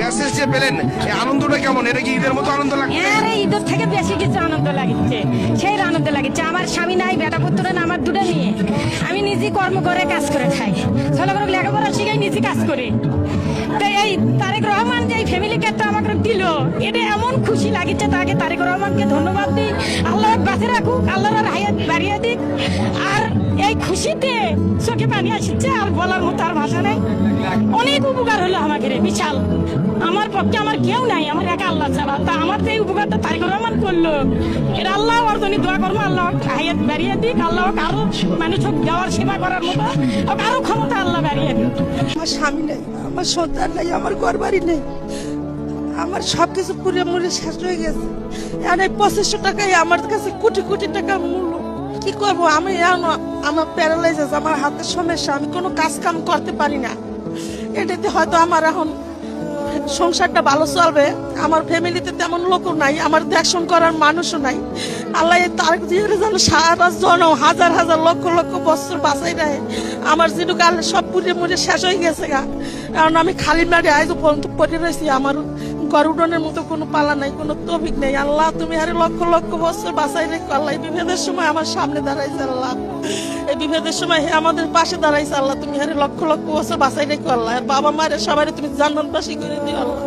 Message যে পেলেন, এই আনন্দটা কেমন? এটা কি ঈদের মতো আনন্দ লাগছে? আরে ঈদের থেকে বেশি কিছু আনন্দ লাগছে, সেই আনন্দ লাগছে। আমার স্বামী নাই, বেটা পুত্র না, আমার দুটো নিয়ে আমি নিজে কর্ম করে কাজ করে খাই, ছেলে করে লেখাপড়া শিখাই, নিজে কাজ করি। তাই এই তারেক রহমান যে ফ্যামিলি কার্ডটা আমাকে দিল, এটা এমন খুশি লাগিচ্ছে, তাকে তারেক রহমানকে ধন্যবাদ দিই। আল্লাহ বাঁচে রাখুক, আল্লাহর হায়াত বাড়িয়ে দিক। আর এই খুশিতে চোখে পানি আসছে, আর বলার মতো আর ভাষা নেই। অনেক উপকার হলো আমাকে রে, বিশাল। আমার পক্ষে আমার কেউ নাই, আমার একা আল্লাহ ছাড়া। তা আমার যে উপকারটা তারেক রহমান করলো, এর আল্লাহ ওর জন্য দোয়া করবো, আল্লাহ হায়াত বাড়িয়ে দিক, আল্লাহ আরো মানুষ দেওয়ার সেবা করার মতো আরো ক্ষমতা আল্লাহ বাড়িয়ে দিক। আমার স্বামী নেই, আমার সন্তান নেই, আমার ঘর বাড়ি নেই, আমার সবকিছু পুড়ে মুড়ে শেষ হয়ে গেছে। এখন এই 2500 টাকাই আমার কাছে কোটি কোটি টাকার মূল্য। কি করবো আমি? আমার প্যারালাইসিস, আমার হাতের সমস্যা, আমি কোনো কাজ কাম করতে পারি না। এটাতে হয়তো আমার এখন সংসারটা ভালো চলবে, আমার ফ্যামিলিতে তেমন লোকও নাই, আমার দেখশন করার মানুষও নাই। আল্লাহ তারেক জিয়ার যেন সারা জনম হাজার হাজার লক্ষ লক্ষ বছর বাঁচাই রাখে। আমার যেটুকু আল্লাহ সব পুড়ে মুড়ে শেষ হয়ে গেছে গা, কারণ আমি খালি মাঠে আজ পর্যন্ত পড়ে রয়েছি। আমার গড় উডনের মতো কোনো পালা নাই, কোনো তৌফিক নেই। আল্লাহ তুমি আরে লক্ষ লক্ষ বছর বাঁচাই রেখো। আল্লাহ এই বিভেদের সময় আমার সামনে দাঁড়াইছে, আল্লাহ এই বিভেদের সময় হে আমাদের পাশে দাঁড়াইছে। আল্লাহ তুমি আরে লক্ষ লক্ষ বছর বাঁচাই রেখো। আল্লাহ আর বাবা মায়ের সবাই তুমি জান্নাতবাসী করে দিও আল্লাহ।